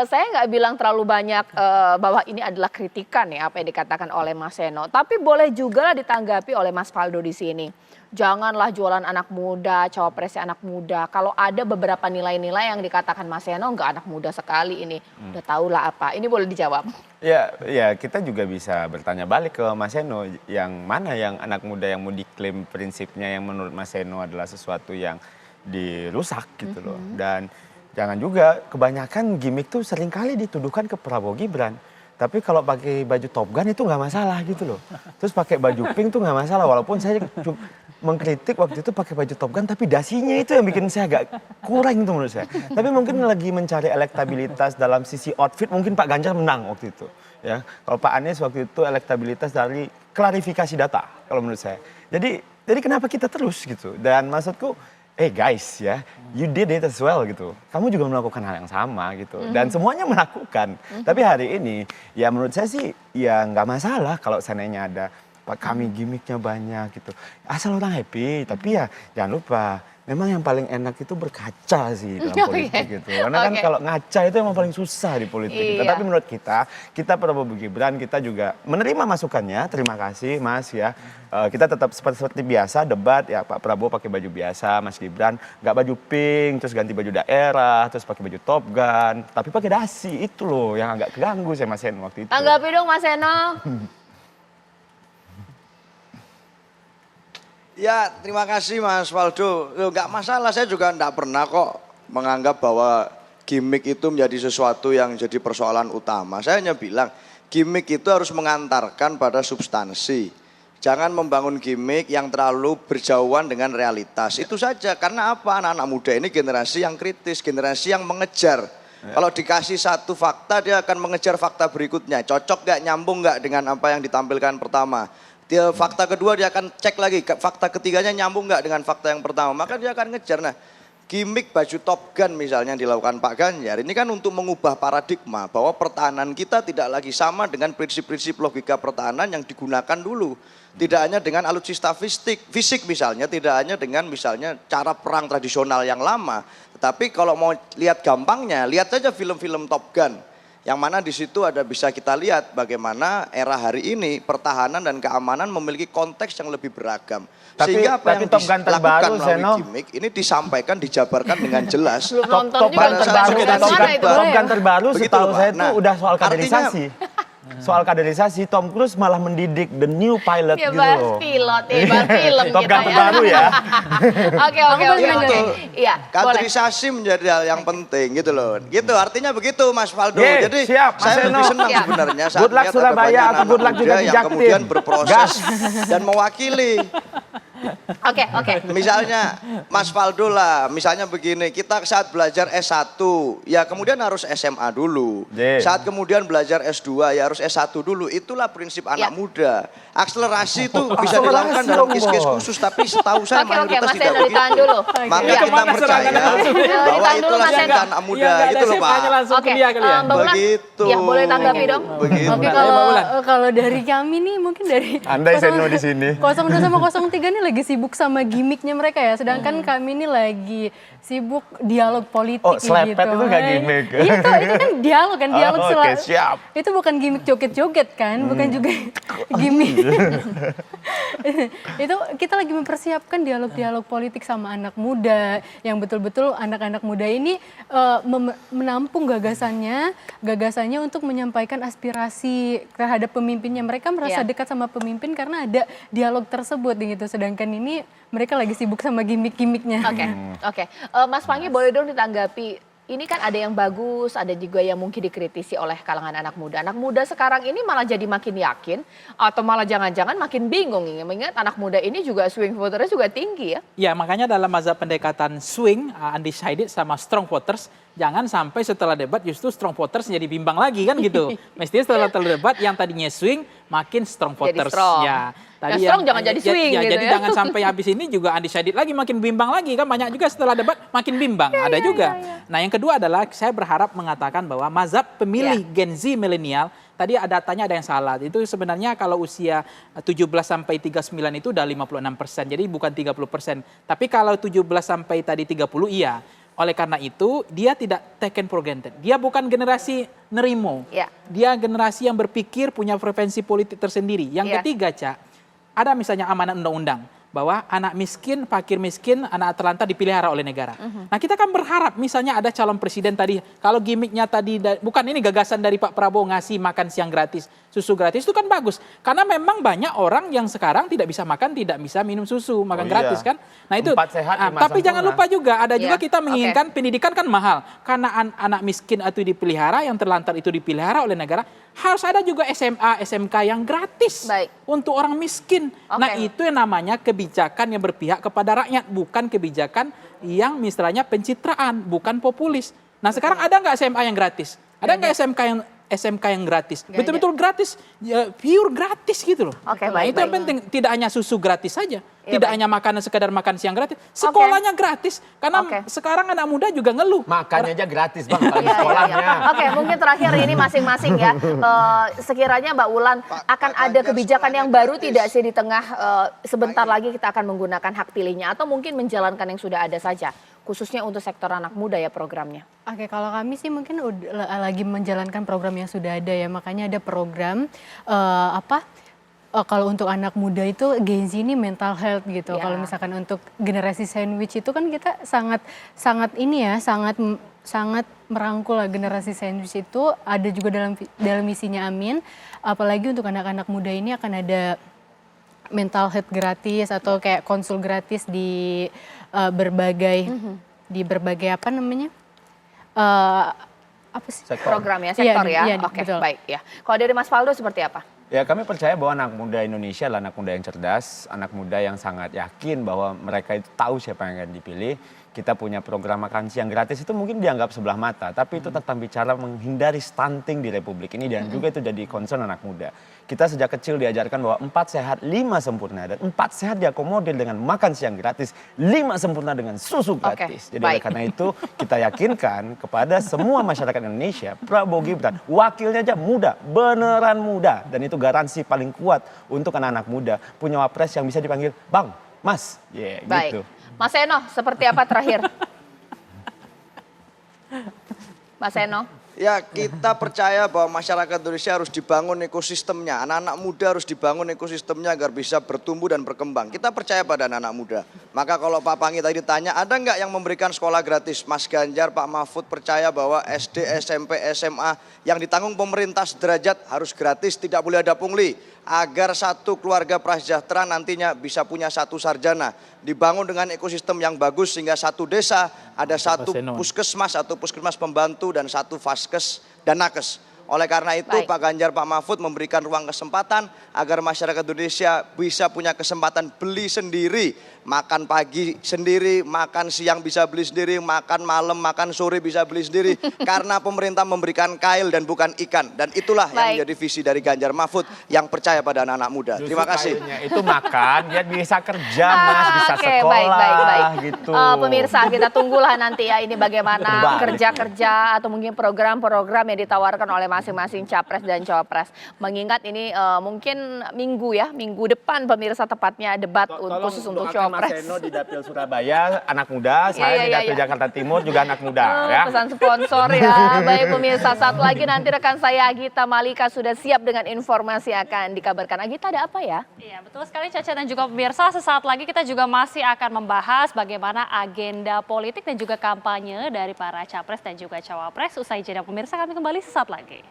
Saya nggak bilang terlalu banyak bahwa ini adalah kritikan ya apa yang dikatakan oleh Mas Seno. Tapi boleh juga lah ditanggapi oleh Mas Faldo di sini. Janganlah jualan anak muda, cawapresnya anak muda. Kalau ada beberapa nilai-nilai yang dikatakan Mas Seno nggak anak muda sekali ini. Udah tau lah apa. Ini boleh dijawab. Ya, kita juga bisa bertanya balik ke Mas Seno. Yang mana yang anak muda yang mau diklaim prinsipnya yang menurut Mas Seno adalah sesuatu yang dirusak gitu loh. Dan jangan juga kebanyakan gimmick tuh seringkali dituduhkan ke Prabowo Gibran. Tapi kalau pakai baju Top Gun itu nggak masalah gitu loh. Terus pakai baju pink tuh nggak masalah. Walaupun saya mengkritik waktu itu pakai baju Top Gun, tapi dasinya itu yang bikin saya agak kurang itu menurut saya. Tapi mungkin lagi mencari elektabilitas dalam sisi outfit, mungkin Pak Ganjar menang waktu itu. Ya, kalau Pak Anies waktu itu elektabilitas dari klarifikasi data kalau menurut saya. Jadi kenapa kita terus gitu? Dan maksudku, guys ya, you did it as well gitu. Kamu juga melakukan hal yang sama gitu. Dan semuanya melakukan. Tapi hari ini ya menurut saya sih ya nggak masalah kalau seandainya ada Pak kami gimmicknya banyak gitu. Asal orang happy, tapi ya jangan lupa memang yang paling enak itu berkaca sih dalam politik gitu. Karena kan kalau ngaca itu emang paling susah di politik kita. Tapi menurut kita Prabowo Gibran kita juga menerima masukannya. Terima kasih Mas ya. Kita tetap seperti biasa debat ya Pak Prabowo pakai baju biasa, Mas Gibran nggak baju pink, terus ganti baju daerah, terus pakai baju Top Gun, tapi pakai dasi itu loh yang agak keganggu saya Mas Seno waktu itu. Tanggapi dong Mas Seno. Ya, terima kasih Mas Waldo. Loh, nggak masalah, saya juga nggak pernah kok menganggap bahwa gimmick itu menjadi sesuatu yang jadi persoalan utama. Saya hanya bilang, gimmick itu harus mengantarkan pada substansi. Jangan membangun gimmick yang terlalu berjauhan dengan realitas. Itu saja, karena apa? Anak-anak muda ini generasi yang kritis, generasi yang mengejar. Kalau dikasih satu fakta, dia akan mengejar fakta berikutnya. Cocok nggak, nyambung nggak dengan apa yang ditampilkan pertama. Fakta kedua dia akan cek lagi, fakta ketiganya nyambung nggak dengan fakta yang pertama, maka dia akan ngejar. Nah, gimmick baju Top Gun misalnya yang dilakukan Pak Ganjar, ini kan untuk mengubah paradigma bahwa pertahanan kita tidak lagi sama dengan prinsip-prinsip logika pertahanan yang digunakan dulu. Tidak hanya dengan alutsista fisik misalnya, tidak hanya dengan misalnya cara perang tradisional yang lama. Tetapi kalau mau lihat gampangnya, lihat saja film-film Top Gun. Yang mana di situ ada bisa kita lihat bagaimana era hari ini pertahanan dan keamanan memiliki konteks yang lebih beragam. Sehingga apa yang dilakukan melalui gimmick ini disampaikan, dijabarkan dengan jelas. Top Gun terbaru setahu saya itu udah soal kaderisasi. Soal kaderisasi, Tom Cruise malah mendidik the new pilot gitu loh. Pilot, film Top Gun terbaru ya. Oke. Iya, kaderisasi menjadi hal yang penting gitu loh. Gitu, artinya begitu Mas Faldo. Jadi siap, saya lebih senang sebenarnya saat good luck melihat Surabaya ada atau good luck juga yang kemudian berproses dan mewakili. Oke. Misalnya Mas Faldo lah, misalnya begini, kita saat belajar S1, ya kemudian harus SMA dulu. Saat kemudian belajar S2, ya harus S1 dulu. Itulah prinsip anak muda. Akselerasi itu bisa dilakukan dalam case-case khusus, tapi setahu saya mayoritas tidak begitu. Maka kita percaya bahwa itulah cinta anak muda, gitu loh Pak. Oke, begitu. Ya, boleh tanggapi dong. Oke, kalau dari kami nih, mungkin dari Andai Seno di sini. 02 sama 03 nih lagi sibuk sama gimmicknya mereka ya, sedangkan kami ini lagi sibuk dialog politik gitu. Selepet itu gak gimmick. Iya, itu kan dialog kan, dialog siap. Itu bukan gimmick joget-joget kan, bukan juga gimmick. Itu kita lagi mempersiapkan dialog-dialog politik sama anak muda, yang betul-betul anak-anak muda ini menampung gagasannya untuk menyampaikan aspirasi terhadap pemimpinnya. Mereka merasa dekat sama pemimpin karena ada dialog tersebut gitu. Sedangkan ini mereka lagi sibuk sama gimmick-gimmicknya. Oke. Mas Pangi boleh dong ditanggapi. Ini kan ada yang bagus, ada juga yang mungkin dikritisi oleh kalangan anak muda. Anak muda sekarang ini malah jadi makin yakin atau malah jangan-jangan makin bingung. Mengingat anak muda ini juga swing voternya juga tinggi ya. Ya, makanya dalam mazhab pendekatan swing, undecided sama strong voters, jangan sampai setelah debat justru strong voters jadi bimbang lagi kan gitu. Mestinya setelah debat yang tadinya swing makin strong voters. Jadi strong. Ya, tadi strong jangan jadi swing gitu jadi jangan sampai habis ini juga undecided lagi makin bimbang lagi kan, banyak juga setelah debat makin bimbang. Ada juga. Nah, yang kedua adalah saya berharap mengatakan bahwa mazhab pemilih Gen Z milenial tadi datanya ada yang salah. Itu sebenarnya kalau usia 17 sampai 39 itu udah 56%. Jadi bukan 30%. Tapi kalau 17 sampai tadi 30 iya. Oleh karena itu, dia tidak taken for granted. Dia bukan generasi nerimo. Ya. Dia generasi yang berpikir punya preferensi politik tersendiri. Yang ketiga, Cak, ada misalnya amanat undang-undang bahwa anak miskin, fakir miskin, anak terlantar dipelihara oleh negara. Nah, kita kan berharap misalnya ada calon presiden tadi, kalau gimmicknya tadi, bukan ini gagasan dari Pak Prabowo ngasih makan siang gratis, susu gratis, itu kan bagus. Karena memang banyak orang yang sekarang tidak bisa makan, tidak bisa minum susu, makan gratis kan. Nah itu, 4 sehat, 5 tapi jangan sempurna. lupa juga, ada juga kita Oke. menginginkan pendidikan kan mahal. Karena anak miskin itu dipelihara, yang terlantar itu dipelihara oleh negara, harus ada juga SMA, SMK yang gratis Baik. untuk orang miskin. Nah Oke. itu yang namanya kebijakan yang berpihak kepada rakyat, bukan kebijakan yang misalnya pencitraan, bukan populis. Nah sekarang ada nggak SMA yang gratis? Ada nggak SMK yang gratis? Betul-betul gratis, ya, pure gratis gitu loh. Oke, Nah, baik, itu yang baik. penting. Tidak hanya susu gratis saja, Iya, tidak baik. hanya makanan sekadar makan siang gratis, sekolahnya gratis. Karena Oke. sekarang anak muda juga ngeluh. Makannya aja gratis Bang, apalagi Iya, iya, sekolahnya. iya. Oke, mungkin terakhir ini masing-masing ya. Sekiranya Mbak Ulan akan ada Ganjar kebijakan yang sekolahnya baru gratis. tidak sih di tengah sebentar lagi kita akan menggunakan hak pilihnya atau mungkin menjalankan yang sudah ada saja, khususnya untuk sektor anak muda ya programnya. Oke, kalau kami sih mungkin lagi menjalankan program yang sudah ada ya, makanya ada program kalau untuk anak muda itu Gen Z ini mental health gitu. Ya. Kalau misalkan untuk generasi sandwich itu kan kita sangat merangkul lah generasi sandwich itu, ada juga dalam misinya Amin. Apalagi untuk anak-anak muda ini akan ada mental health gratis atau kayak konsul gratis di berbagai apa namanya? Apa sih? Program ya, sektor ya. Iya, Oke, betul. baik ya. Kalau dari Mas Faldo seperti apa? Ya kami percaya bahwa anak muda Indonesia adalah anak muda yang cerdas, anak muda yang sangat yakin bahwa mereka itu tahu siapa yang akan dipilih. Kita punya program makan siang gratis itu mungkin dianggap sebelah mata, tapi itu tentang bicara menghindari stunting di Republik ini dan juga itu jadi concern anak muda. Kita sejak kecil diajarkan bahwa 4 sehat, 5 sempurna dan 4 sehat diakomodir dengan makan siang gratis, 5 sempurna dengan susu gratis. Jadi oleh baik. karena itu kita yakinkan kepada semua masyarakat Indonesia, Prabowo Gibran, wakilnya aja muda, beneran muda. Dan itu garansi paling kuat untuk anak-anak muda. Punya wapres yang bisa dipanggil Bang, Mas. Baik. Gitu. Mas Eno, seperti apa terakhir? Mas Eno? Ya, kita percaya bahwa masyarakat Indonesia harus dibangun ekosistemnya. Anak-anak muda harus dibangun ekosistemnya agar bisa bertumbuh dan berkembang. Kita percaya pada anak-anak muda. Maka kalau Pak Pangi tadi ditanya, ada nggak yang memberikan sekolah gratis? Mas Ganjar, Pak Mahfud percaya bahwa SD, SMP, SMA yang ditanggung pemerintah sederajat harus gratis, tidak boleh ada pungli. Agar satu keluarga prasejahtera nantinya bisa punya satu sarjana. Dibangun dengan ekosistem yang bagus sehingga satu desa ada satu puskesmas atau puskesmas pembantu dan satu vaskes dan nakes. Oleh karena itu Baik. Pak Ganjar, Pak Mahfud memberikan ruang kesempatan agar masyarakat Indonesia bisa punya kesempatan beli sendiri. Makan pagi sendiri, makan siang bisa beli sendiri, makan malam, makan sore bisa beli sendiri. Karena pemerintah memberikan kail dan bukan ikan. Dan itulah Baik. yang menjadi visi dari Ganjar Mahfud yang percaya pada anak-anak muda. Justru Terima kasih. kayunya itu makan, dia bisa kerja Mas, bisa Oke, sekolah gitu. Pemirsa, kita tunggulah nanti ya ini bagaimana Kembali. kerja-kerja atau mungkin program-program yang ditawarkan oleh masing-masing capres dan cawapres. Mengingat ini mungkin minggu depan pemirsa tepatnya debat khusus untuk doakan Mas cawapres. Eno di Dapil Surabaya, anak muda, saya di Dapil Jakarta Timur juga anak muda ya. Pesan sponsor ya. Baik pemirsa, satu lagi nanti rekan saya Agita Malika sudah siap dengan informasi yang akan dikabarkan. Agita, ada apa ya? Iya, betul sekali Caca dan juga pemirsa. Sesaat lagi kita juga masih akan membahas bagaimana agenda politik dan juga kampanye dari para capres dan juga cawapres. Usai jeda pemirsa, kami kembali sesaat lagi.